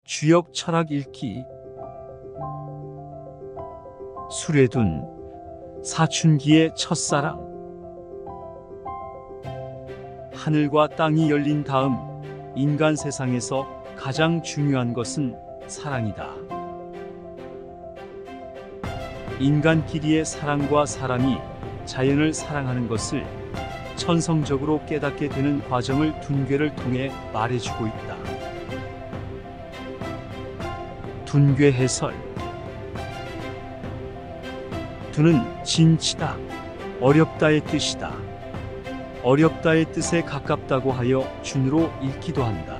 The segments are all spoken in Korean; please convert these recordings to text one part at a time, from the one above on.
주역 철학 읽기. 술에 둔 사춘기의 첫사랑. 하늘과 땅이 열린 다음 인간 세상에서 가장 중요한 것은 사랑이다. 인간끼리의 사랑과 사람이 자연을 사랑하는 것을 천성적으로 깨닫게 되는 과정을 둔괴를 통해 말해주고 있다. 둔괴 해설. 둔은 진치다, 어렵다의 뜻이다. 어렵다의 뜻에 가깝다고 하여 준으로 읽기도 한다.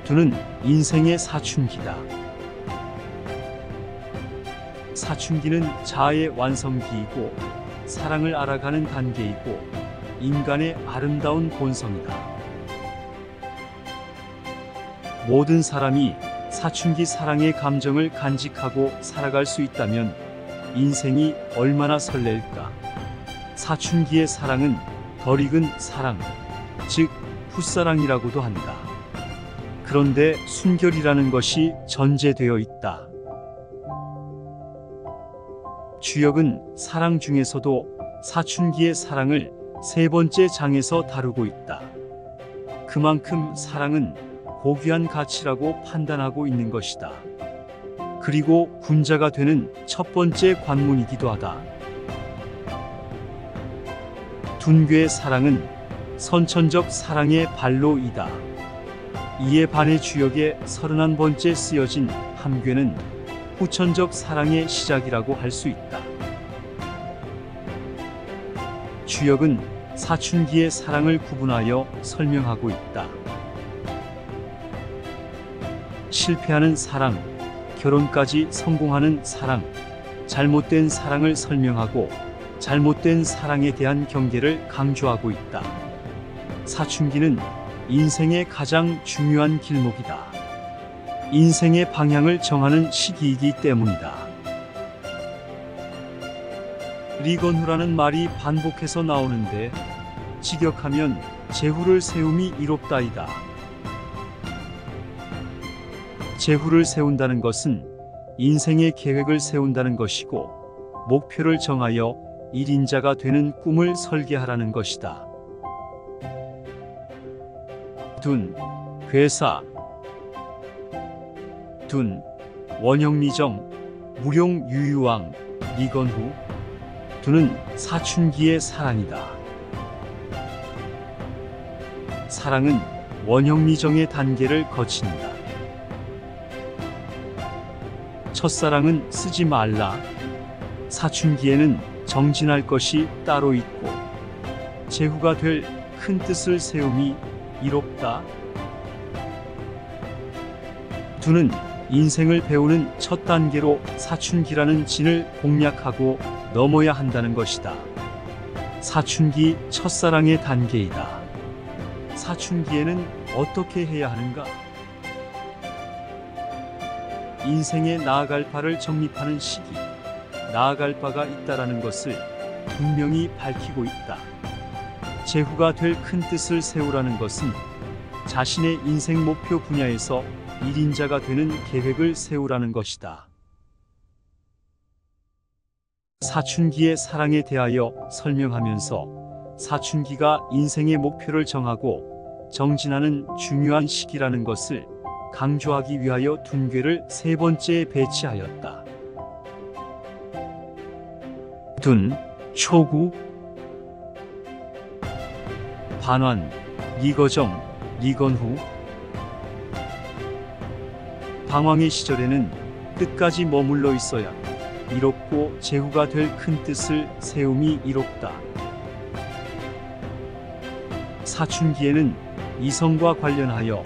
둔은 인생의 사춘기다. 사춘기는 자아의 완성기이고 사랑을 알아가는 단계이고 인간의 아름다운 본성이다. 모든 사람이 사춘기 사랑의 감정을 간직하고 살아갈 수 있다면 인생이 얼마나 설렐까. 사춘기의 사랑은 덜 익은 사랑, 즉 풋사랑이라고도 한다. 그런데 순결이라는 것이 전제되어 있다. 주역은 사랑 중에서도 사춘기의 사랑을 세 번째 장에서 다루고 있다. 그만큼 사랑은 고귀한 가치라고 판단하고 있는 것이다. 그리고 군자가 되는 첫 번째 관문이기도 하다. 둔괴의 사랑은 선천적 사랑의 발로이다. 이에 반해 주역의 31번째 쓰여진 함괴는 후천적 사랑의 시작이라고 할 수 있다. 주역은 사춘기의 사랑을 구분하여 설명하고 있다. 실패하는 사랑, 결혼까지 성공하는 사랑, 잘못된 사랑을 설명하고 잘못된 사랑에 대한 경계를 강조하고 있다. 사춘기는 인생의 가장 중요한 길목이다. 인생의 방향을 정하는 시기이기 때문이다. 리건후라는 말이 반복해서 나오는데 직역하면 제후를 세움이 이롭다이다. 제후를 세운다는 것은 인생의 계획을 세운다는 것이고 목표를 정하여 일인자가 되는 꿈을 설계하라는 것이다. 둔, 괴사. 둔, 원형미정, 무룡유유왕, 리건후. 둔은 사춘기의 사랑이다. 사랑은 원형미정의 단계를 거친다. 첫사랑은 쓰지 말라. 사춘기에는 정진할 것이 따로 있고 제후가 될 큰 뜻을 세움이 이롭다. 둔은 인생을 배우는 첫 단계로 사춘기라는 진을 공략하고 넘어야 한다는 것이다. 사춘기 첫사랑의 단계이다. 사춘기에는 어떻게 해야 하는가? 인생에 나아갈 바를 정립하는 시기, 나아갈 바가 있다라는 것을 분명히 밝히고 있다. 제후가 될 큰 뜻을 세우라는 것은 자신의 인생 목표 분야에서 일인자가 되는 계획을 세우라는 것이다. 사춘기의 사랑에 대하여 설명하면서 사춘기가 인생의 목표를 정하고 정진하는 중요한 시기라는 것을 강조하기 위하여 둔괴를 세 번째에 배치하였다. 둔, 초구. 반환, 리거정, 리건후. 방황의 시절에는 끝까지 머물러 있어야 이롭고 제후가 될 큰 뜻을 세움이 이롭다. 사춘기에는 이성과 관련하여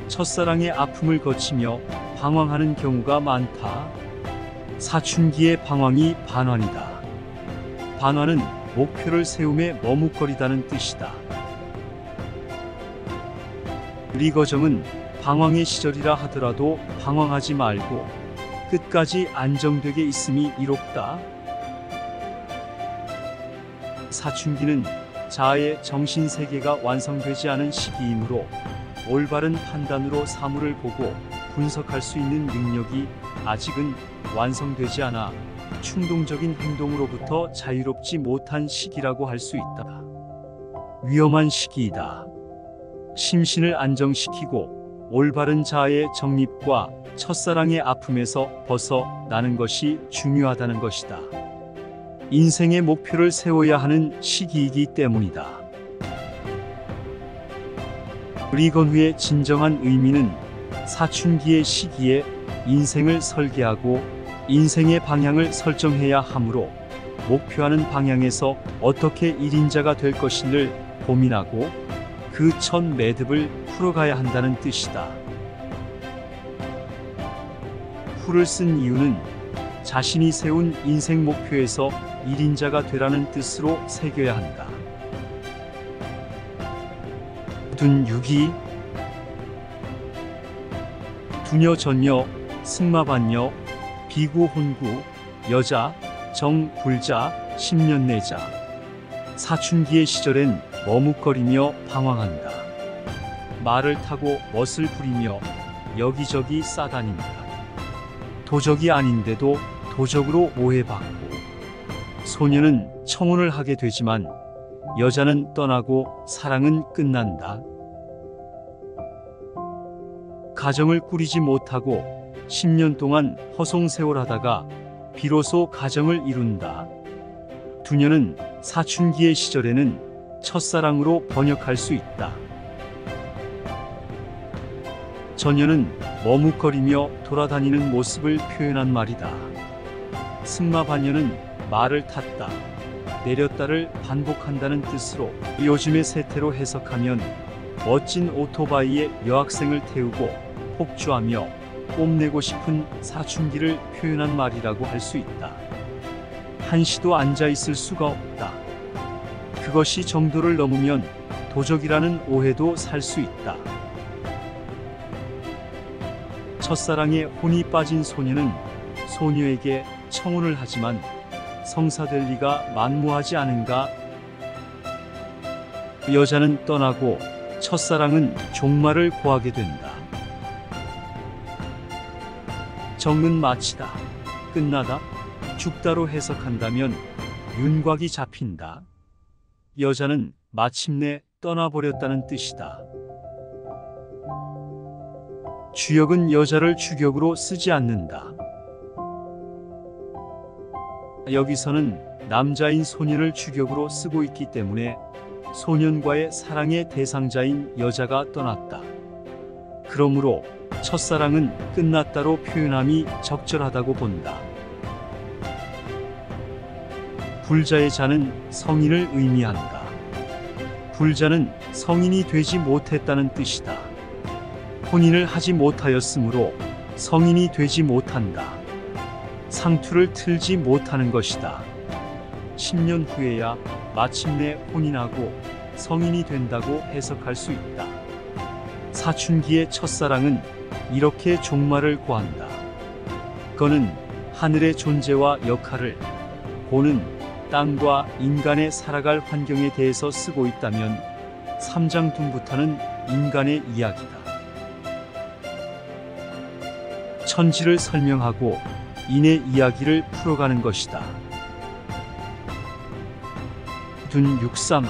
첫사랑의 아픔을 거치며 방황하는 경우가 많다. 사춘기의 방황이 반환이다. 반환은 목표를 세움에 머뭇거리다는 뜻이다. 리거정은 방황의 시절이라 하더라도 방황하지 말고 끝까지 안정되게 있음이 이롭다. 사춘기는 자아의 정신세계가 완성되지 않은 시기이므로 올바른 판단으로 사물을 보고 분석할 수 있는 능력이 아직은 완성되지 않아 충동적인 행동으로부터 자유롭지 못한 시기라고 할 수 있다. 위험한 시기이다. 심신을 안정시키고 올바른 자아의 정립과 첫사랑의 아픔에서 벗어나는 것이 중요하다는 것이다. 인생의 목표를 세워야 하는 시기이기 때문이다. 리건후의 진정한 의미는 사춘기의 시기에 인생을 설계하고 인생의 방향을 설정해야 하므로 목표하는 방향에서 어떻게 일인자가 될 것인를 고민하고 그 첫 매듭을 풀어가야 한다는 뜻이다. 후를 쓴 이유는 자신이 세운 인생 목표에서 일인자가 되라는 뜻으로 새겨야 한다. 둔6이 두녀 전녀 승마반녀 비구혼구 여자 정불자 10년 내자 사춘기의 시절엔 머뭇거리며 방황한다. 말을 타고 멋을 부리며 여기저기 싸다닌다. 도적이 아닌데도 도적으로 오해받고 소녀는 청혼을 하게 되지만 여자는 떠나고 사랑은 끝난다. 가정을 꾸리지 못하고 10년 동안 허송세월하다가 비로소 가정을 이룬다. 두녀는 사춘기의 시절에는 첫사랑으로 번역할 수 있다. 전녀는 머뭇거리며 돌아다니는 모습을 표현한 말이다. 승마반녀는 말을 탔다, 내렸다를 반복한다는 뜻으로 요즘의 세태로 해석하면 멋진 오토바이에 여학생을 태우고 폭주하며 뽐내고 싶은 사춘기를 표현한 말이라고 할 수 있다. 한시도 앉아 있을 수가 없다. 그것이 정도를 넘으면 도적이라는 오해도 살 수 있다. 첫사랑에 혼이 빠진 소녀는 소녀에게 청혼을 하지만 성사될 리가 만무하지 않은가? 여자는 떠나고 첫사랑은 종말을 고하게 된다. 정은 마치다, 끝나다, 죽다로 해석한다면 윤곽이 잡힌다. 여자는 마침내 떠나버렸다는 뜻이다. 주역은 여자를 주격으로 쓰지 않는다. 여기서는 남자인 소년을 주격으로 쓰고 있기 때문에 소년과의 사랑의 대상자인 여자가 떠났다. 그러므로 첫사랑은 끝났다로 표현함이 적절하다고 본다. 불자의 자는 성인을 의미한다. 불자는 성인이 되지 못했다는 뜻이다. 혼인을 하지 못하였으므로 성인이 되지 못한다. 상투를 틀지 못하는 것이다. 10년 후에야 마침내 혼인하고 성인이 된다고 해석할 수 있다. 사춘기의 첫사랑은 이렇게 종말을 고한다. 그는 하늘의 존재와 역할을, 고는 땅과 인간의 살아갈 환경에 대해서 쓰고 있다면 3장 둔부터는 인간의 이야기다. 천지를 설명하고 인의 이야기를 풀어가는 것이다. 둔6삼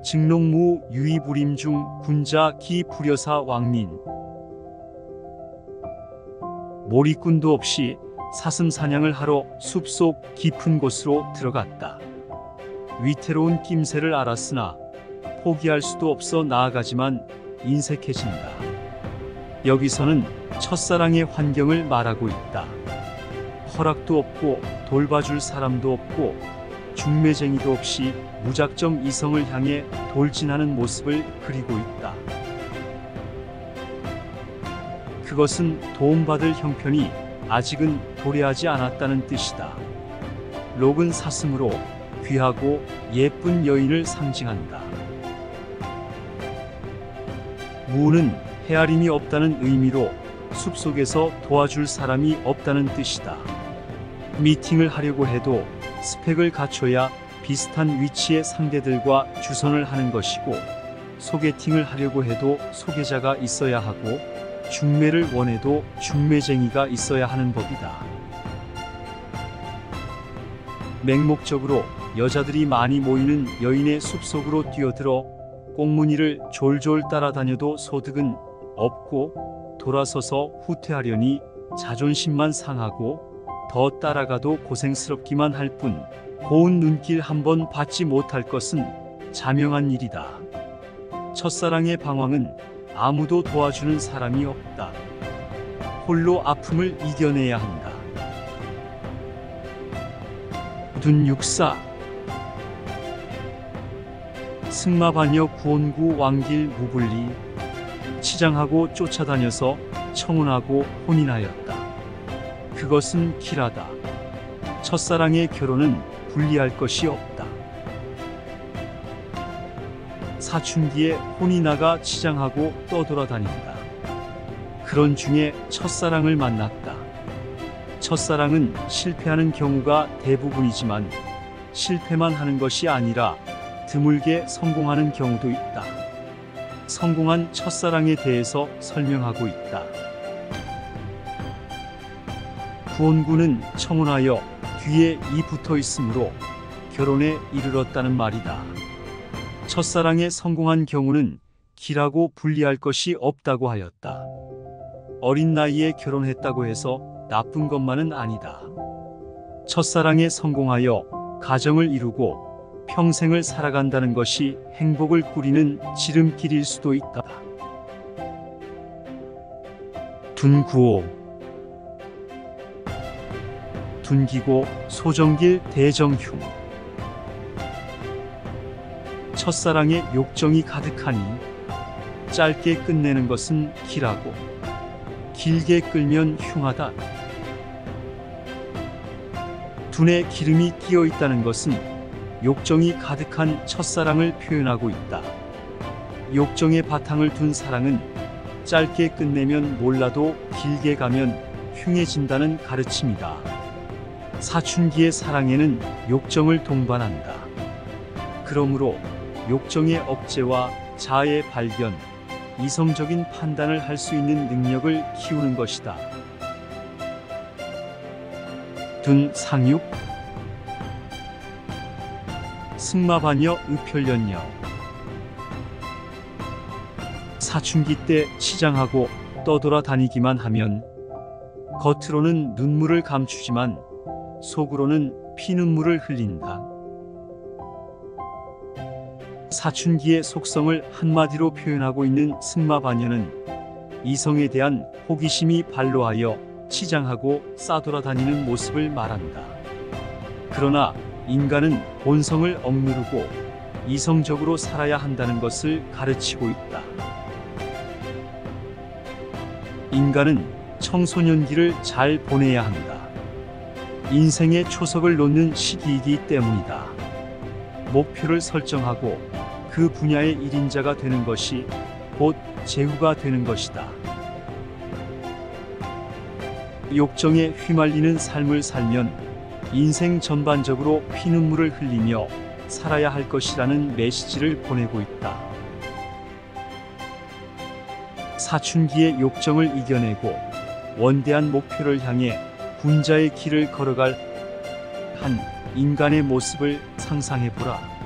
직농무 유이불임중 군자 기불여사 왕민 몰입꾼도 없이 사슴 사냥을 하러 숲속 깊은 곳으로 들어갔다. 위태로운 낌새를 알았으나 포기할 수도 없어 나아가지만 인색해진다. 여기서는 첫사랑의 환경을 말하고 있다. 허락도 없고 돌봐줄 사람도 없고 중매쟁이도 없이 무작정 이성을 향해 돌진하는 모습을 그리고 있다. 그것은 도움받을 형편이 아직은 도래하지 않았다는 뜻이다. 록은 사슴으로 귀하고 예쁜 여인을 상징한다. 무는 헤아림이 없다는 의미로 숲속에서 도와줄 사람이 없다는 뜻이다. 미팅을 하려고 해도 스펙을 갖춰야 비슷한 위치의 상대들과 주선을 하는 것이고 소개팅을 하려고 해도 소개자가 있어야 하고 중매를 원해도 중매쟁이가 있어야 하는 법이다. 맹목적으로 여자들이 많이 모이는 여인의 숲속으로 뛰어들어 꽁무니를 졸졸 따라다녀도 소득은 없고 돌아서서 후퇴하려니 자존심만 상하고 더 따라가도 고생스럽기만 할 뿐 고운 눈길 한번 받지 못할 것은 자명한 일이다. 첫사랑의 방황은 아무도 도와주는 사람이 없다. 홀로 아픔을 이겨내야 한다. 둔육사 승마반여 구원구 왕길 무불리 치장하고 쫓아다녀서 청혼하고 혼인하였다. 그것은 길하다. 첫사랑의 결혼은 분리할 것이 없다. 사춘기에 혼인하가 치장하고 떠돌아다닌다. 그런 중에 첫사랑을 만났다. 첫사랑은 실패하는 경우가 대부분이지만 실패만 하는 것이 아니라 드물게 성공하는 경우도 있다. 성공한 첫사랑에 대해서 설명하고 있다. 구원구는 청혼하여 뒤에 이 붙어 있으므로 결혼에 이르렀다는 말이다. 첫사랑에 성공한 경우는 길하고 분리할 것이 없다고 하였다. 어린 나이에 결혼했다고 해서 나쁜 것만은 아니다. 첫사랑에 성공하여 가정을 이루고 평생을 살아간다는 것이 행복을 꾸리는 지름길일 수도 있다. 둔구오 둔기고 소정길 대정흉 첫사랑에 욕정이 가득하니 짧게 끝내는 것은 길하고 길게 끌면 흉하다. 둔에 기름이 끼어 있다는 것은 욕정이 가득한 첫사랑을 표현하고 있다. 욕정의 바탕을 둔 사랑은 짧게 끝내면 몰라도 길게 가면 흉해진다는 가르침이다. 사춘기의 사랑에는 욕정을 동반한다. 그러므로 욕정의 억제와 자아의 발견, 이성적인 판단을 할 수 있는 능력을 키우는 것이다. 둔 상육 승마반여 의편련녀 사춘기 때 치장하고 떠돌아다니기만 하면 겉으로는 눈물을 감추지만 속으로는 피눈물을 흘린다. 사춘기의 속성을 한마디로 표현하고 있는 승마반여는 이성에 대한 호기심이 발로하여 치장하고 싸돌아다니는 모습을 말한다. 그러나 인간은 본성을 억누르고 이성적으로 살아야 한다는 것을 가르치고 있다. 인간은 청소년기를 잘 보내야 한다. 인생의 초석을 놓는 시기이기 때문이다. 목표를 설정하고 그 분야의 일인자가 되는 것이 곧 제후가 되는 것이다. 욕정에 휘말리는 삶을 살면 인생 전반적으로 피눈물을 흘리며 살아야 할 것이라는 메시지를 보내고 있다. 사춘기의 욕정을 이겨내고 원대한 목표를 향해 군자의 길을 걸어갈 한 인간의 모습을 상상해보라.